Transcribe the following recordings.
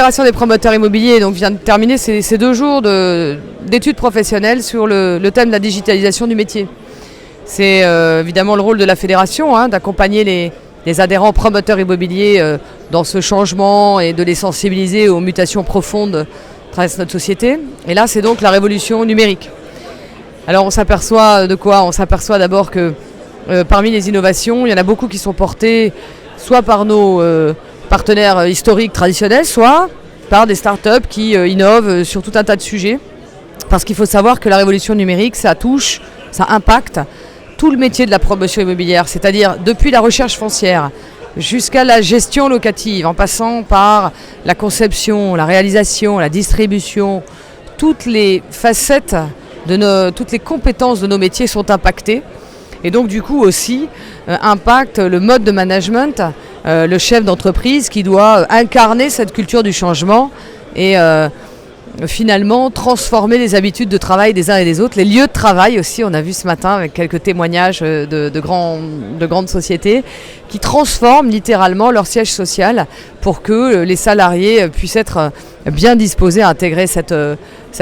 La Fédération des promoteurs immobiliers vient de terminer ces 2 jours d'études professionnelles sur le thème de la digitalisation du métier. C'est évidemment le rôle de la fédération d'accompagner les adhérents promoteurs immobiliers dans ce changement et de les sensibiliser aux mutations profondes qui traversent notre société. Et là, c'est donc la révolution numérique. Alors on s'aperçoit de quoi? On s'aperçoit d'abord que parmi les innovations, il y en a beaucoup qui sont portées soit par nos partenaires historiques traditionnels, soit par des startups qui innovent sur tout un tas de sujets. Parce qu'il faut savoir que la révolution numérique, ça impacte tout le métier de la promotion immobilière, c'est-à-dire depuis la recherche foncière jusqu'à la gestion locative, en passant par la conception, la réalisation, la distribution. Toutes les facettes, toutes les compétences de nos métiers sont impactées. Et donc du coup aussi impacte le mode de management, le chef d'entreprise qui doit incarner cette culture du changement et finalement transformer les habitudes de travail des uns et des autres. Les lieux de travail aussi, on a vu ce matin avec quelques témoignages de grandes sociétés qui transforment littéralement leur siège social pour que les salariés puissent être bien disposés à intégrer cette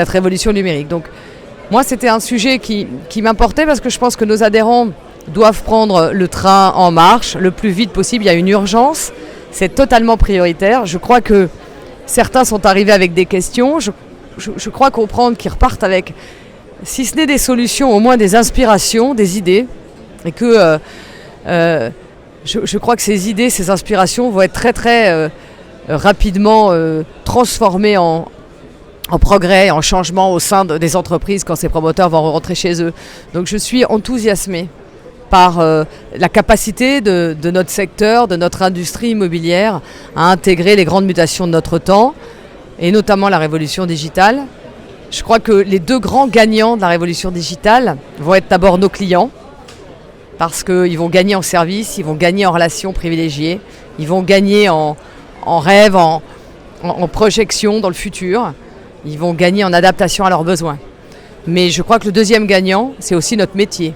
révolution numérique. Donc moi, c'était un sujet qui m'importait parce que je pense que nos adhérents doivent prendre le train en marche le plus vite possible. Il y a une urgence, c'est totalement prioritaire. Je crois que certains sont arrivés avec des questions. Je crois comprendre qu'ils repartent avec, si ce n'est des solutions, au moins des inspirations, des idées. Et que je crois que ces idées, ces inspirations vont être très très rapidement transformées en progrès, en changement au sein des entreprises quand ces promoteurs vont rentrer chez eux. Donc je suis enthousiasmée par la capacité de notre secteur, de notre industrie immobilière à intégrer les grandes mutations de notre temps et notamment la révolution digitale. Je crois que les 2 grands gagnants de la révolution digitale vont être d'abord nos clients parce qu'ils vont gagner en service, ils vont gagner en relations privilégiées, ils vont gagner en rêve, en projection dans le futur. Ils vont gagner en adaptation à leurs besoins. Mais je crois que le deuxième gagnant, c'est aussi notre métier.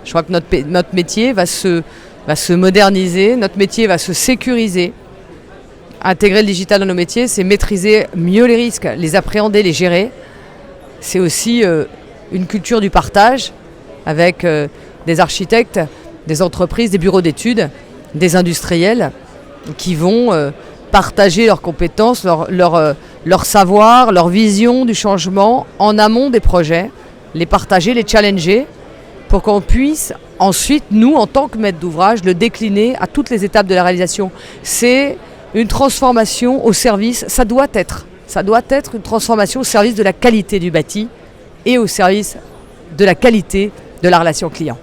Je crois que notre métier va se moderniser, notre métier va se sécuriser. Intégrer le digital dans nos métiers, c'est maîtriser mieux les risques, les appréhender, les gérer. C'est aussi une culture du partage avec des architectes, des entreprises, des bureaux d'études, des industriels qui vont partager leurs compétences, leur savoir, leur vision du changement en amont des projets, les partager, les challenger, pour qu'on puisse ensuite, nous, en tant que maître d'ouvrage, le décliner à toutes les étapes de la réalisation. C'est une transformation au service, ça doit être une transformation au service de la qualité du bâti et au service de la qualité de la relation client.